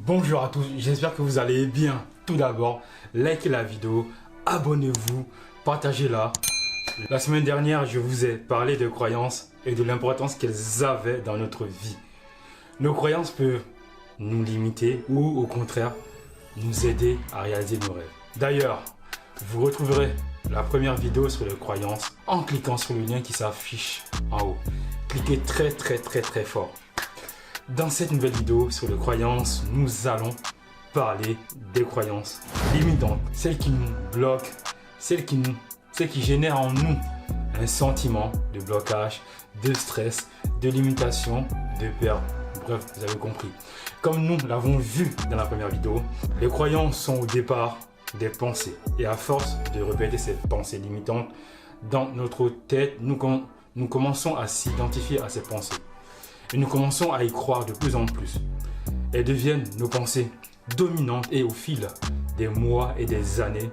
Bonjour à tous, j'espère que vous allez bien. Tout d'abord, likez la vidéo, abonnez-vous, partagez-la. La semaine dernière, je vous ai parlé de croyances et de l'importance qu'elles avaient dans notre vie. Nos croyances peuvent nous limiter ou au contraire, nous aider à réaliser nos rêves. D'ailleurs, vous retrouverez la première vidéo sur les croyances en cliquant sur le lien qui s'affiche en haut. Cliquez très fort. Dans cette nouvelle vidéo sur les croyances, nous allons parler des croyances limitantes, celles qui nous bloquent, celles qui génèrent en nous un sentiment de blocage, de stress, de limitation, de peur. Bref, vous avez compris. Comme nous l'avons vu dans la première vidéo, les croyances sont au départ des pensées. Et à force de répéter ces pensées limitantes dans notre tête, nous commençons à s'identifier à ces pensées. Et nous commençons à y croire de plus en plus. Elles deviennent nos pensées dominantes et au fil des mois et des années,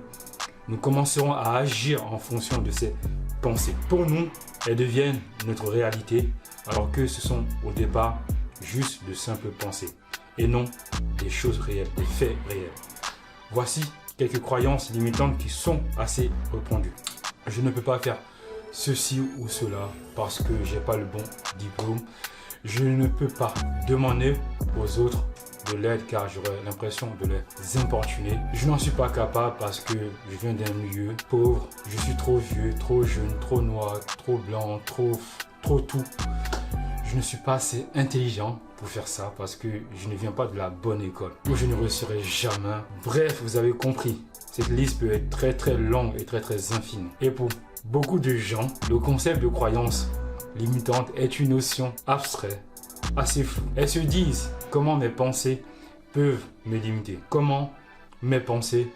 nous commencerons à agir en fonction de ces pensées. Pour nous, elles deviennent notre réalité alors que ce sont au départ juste de simples pensées et non des choses réelles, des faits réels. Voici quelques croyances limitantes qui sont assez répandues. Je ne peux pas faire ceci ou cela parce que j'ai pas le bon diplôme. Je ne peux pas demander aux autres de l'aide car j'aurais l'impression de les importuner. Je n'en suis pas capable parce que je viens d'un milieu pauvre. Je suis trop vieux, trop jeune, trop noir, trop blanc, trop tout. Je ne suis pas assez intelligent pour faire ça parce que je ne viens pas de la bonne école où je ne réussirai jamais. Bref, vous avez compris. Cette liste peut être très longue et très infime. Et pour beaucoup de gens, le concept de croyance limitante est une notion abstraite, assez floue. Elles se disent comment mes pensées peuvent me limiter, comment mes pensées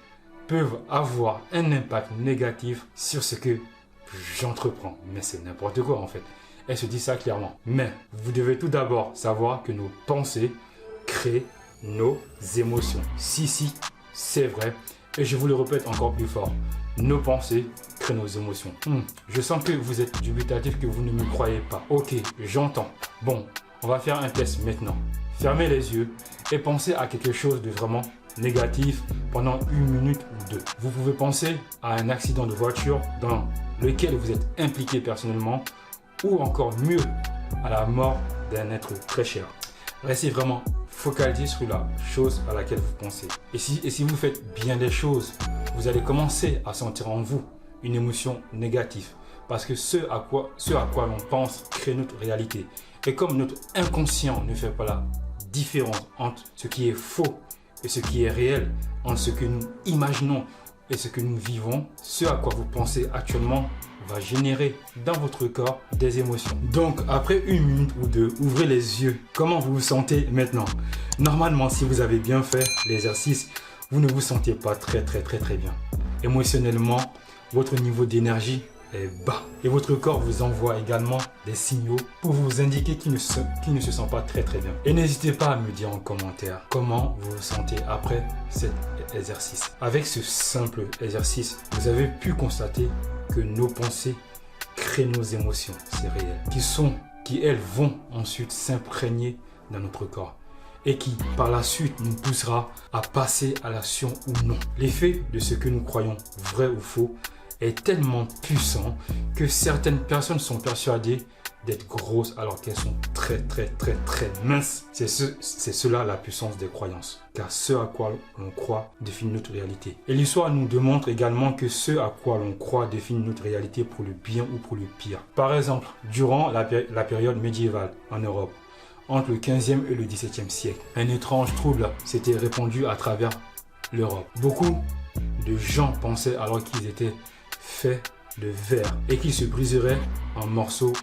peuvent avoir un impact négatif sur ce que j'entreprends. Mais c'est n'importe quoi en fait. Elles se disent ça clairement. Mais vous devez tout d'abord savoir que nos pensées créent nos émotions. Si, c'est vrai. Et je vous le répète encore plus fort. Nos pensées créent nos émotions. Je sens que vous êtes dubitatif, que vous ne me croyez pas. Ok, j'entends. Bon, on va faire un test maintenant. Fermez les yeux et pensez à quelque chose de vraiment négatif pendant 1 minute ou 2. Vous pouvez penser à un accident de voiture dans lequel vous êtes impliqué personnellement ou encore mieux, à la mort d'un être très cher. Restez vraiment focalisé sur la chose à laquelle vous pensez. Et si vous faites bien des choses, vous allez commencer à sentir en vous une émotion négative. Parce que ce à quoi l'on pense crée notre réalité. Et comme notre inconscient ne fait pas la différence entre ce qui est faux et ce qui est réel, entre ce que nous imaginons et ce que nous vivons, ce à quoi vous pensez actuellement va générer dans votre corps des émotions. Donc après 1 minute ou 2, ouvrez les yeux. Comment vous vous sentez maintenant? Normalement, si vous avez bien fait l'exercice, vous ne vous sentez pas très bien. Émotionnellement, votre niveau d'énergie est bas. Et votre corps vous envoie également des signaux pour vous indiquer qu'il ne se sent pas très bien. Et n'hésitez pas à me dire en commentaire comment vous vous sentez après cet exercice. Avec ce simple exercice, vous avez pu constater que nos pensées créent nos émotions, c'est réel, qui elles vont ensuite s'imprégner dans notre corps et qui par la suite nous poussera à passer à l'action ou non. L'effet de ce que nous croyons vrai ou faux est tellement puissant que certaines personnes sont persuadées d'être grosses alors qu'elles sont très minces. C'est cela la puissance des croyances. Car ce à quoi l'on croit définit notre réalité. Et l'histoire nous démontre également que ce à quoi l'on croit définit notre réalité pour le bien ou pour le pire. Par exemple, durant la période médiévale en Europe, entre le 15e et le 17e siècle, un étrange trouble s'était répandu à travers l'Europe. Beaucoup de gens pensaient alors qu'ils étaient faits de verre et qu'ils se briseraient en morceaux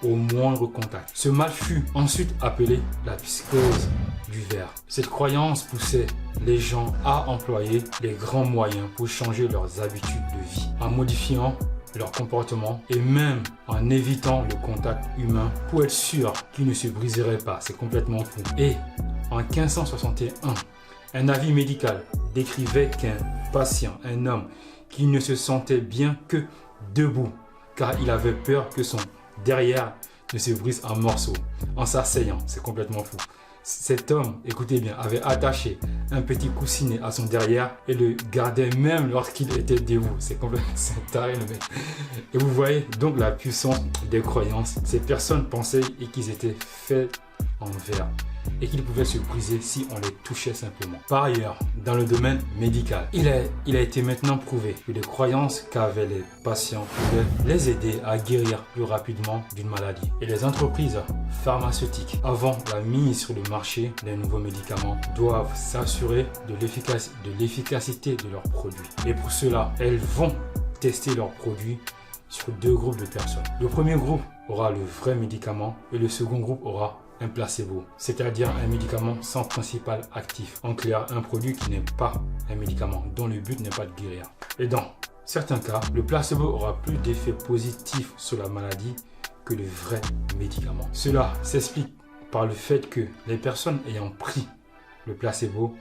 au moindre contact. Ce mal fut ensuite appelé la psychose du verre. Cette croyance poussait les gens à employer les grands moyens pour changer leurs habitudes de vie, en modifiant leur comportement et même en évitant le contact humain pour être sûr qu'ils ne se briseraient pas. C'est complètement fou. Et en 1561, un avis médical décrivait qu'un patient, un homme qui ne se sentait bien que debout car il avait peur que son derrière ne se brise en morceaux en s'asseyant. C'est complètement fou. Cet homme, écoutez bien, avait attaché un petit coussinet à son derrière et le gardait même lorsqu'il était debout. C'est complètement taré le mec. Et vous voyez donc la puissance des croyances. Ces personnes pensaient qu'ils étaient faits en verre et qu'ils pouvaient se briser si on les touchait simplement. Par ailleurs, dans le domaine médical, il a été maintenant prouvé que les croyances qu'avaient les patients pouvaient les aider à guérir plus rapidement d'une maladie. Et les entreprises pharmaceutiques, avant la mise sur le marché des nouveaux médicaments, doivent s'assurer de l'efficacité de leurs produits. Et pour cela, elles vont tester leurs produits sur 2 groupes de personnes. Le premier groupe aura le vrai médicament et le second groupe aura un placebo, c'est-à-dire un médicament sans principal actif. En clair, un produit qui n'est pas un médicament, dont le but n'est pas de guérir. Et dans certains cas, le placebo aura plus d'effets positifs sur la maladie que le vrai médicament. Cela s'explique par le fait que les personnes ayant pris le placebo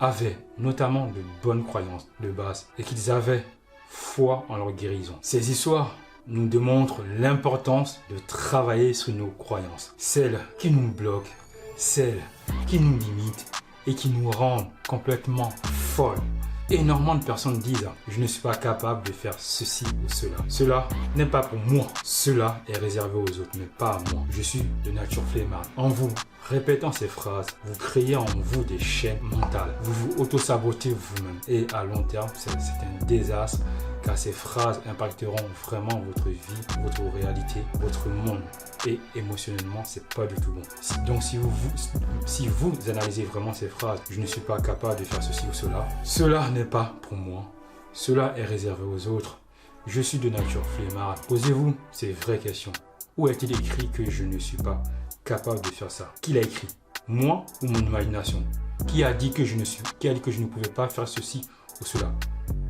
avaient notamment de bonnes croyances de base et qu'ils avaient foi en leur guérison. Ces histoires nous démontrent l'importance de travailler sur nos croyances, celles qui nous bloquent, celles qui nous limitent et qui nous rendent complètement folles. Énormément de personnes disent « je ne suis pas capable de faire ceci ou cela ». Cela n'est pas pour moi, cela est réservé aux autres, mais pas à moi. Je suis de nature flemmarde. En vous répétant ces phrases, vous créez en vous des chaînes mentales. Vous vous auto-sabotez vous-même. Et à long terme, c'est un désastre car ces phrases impacteront vraiment votre vie, votre réalité, votre monde. Et émotionnellement, c'est pas du tout bon. Donc si vous analysez vraiment ces phrases, je ne suis pas capable de faire ceci ou cela, cela n'est pas pour moi, cela est réservé aux autres, je suis de nature flemmarde. Posez-vous ces vraies questions. Où est-il écrit que je ne suis pas capable de faire ça? Qui l'a écrit? Moi ou mon imagination? Qui a dit que je ne pouvais pas faire ceci ou cela?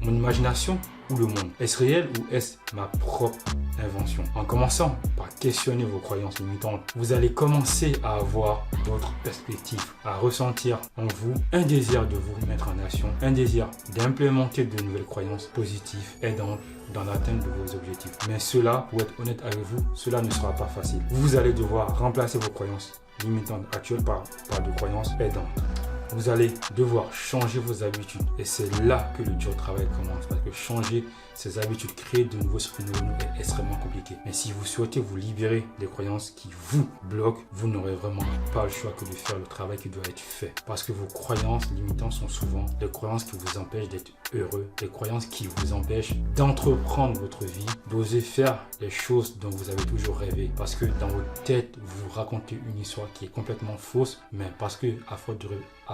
Mon imagination ou le monde? Est-ce réel ou est-ce ma propre invention? En commençant par questionner vos croyances limitantes, vous allez commencer à avoir d'autres perspectives, à ressentir en vous un désir de vous mettre en action, un désir d'implémenter de nouvelles croyances positives aidantes dans l'atteinte de vos objectifs. Mais cela, pour être honnête avec vous, cela ne sera pas facile. Vous allez devoir remplacer vos croyances limitantes actuelles par de croyances aidantes. Vous allez devoir changer vos habitudes et c'est là que le dur travail commence parce que changer ces habitudes, créer de nouveaux souvenirs est extrêmement compliqué. Mais si vous souhaitez vous libérer des croyances qui vous bloquent, vous n'aurez vraiment pas le choix que de faire le travail qui doit être fait. Parce que vos croyances limitantes sont souvent des croyances qui vous empêchent d'être heureux, des croyances qui vous empêchent d'entreprendre votre vie, d'oser faire les choses dont vous avez toujours rêvé. Parce que dans votre tête, vous racontez une histoire qui est complètement fausse, mais parce que à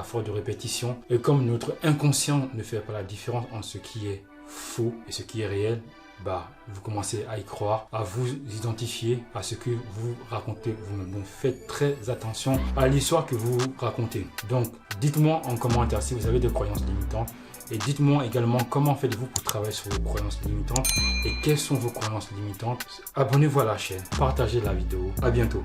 force de répétition, et comme notre inconscient ne fait pas la différence entre ce qui est faux et ce qui est réel, vous commencez à y croire, à vous identifier à ce que vous racontez vous-même. Donc faites très attention à l'histoire que vous racontez. Donc dites-moi en commentaire si vous avez des croyances limitantes et dites-moi également comment faites-vous pour travailler sur vos croyances limitantes et quelles sont vos croyances limitantes. Abonnez-vous à la chaîne, partagez la vidéo. À bientôt.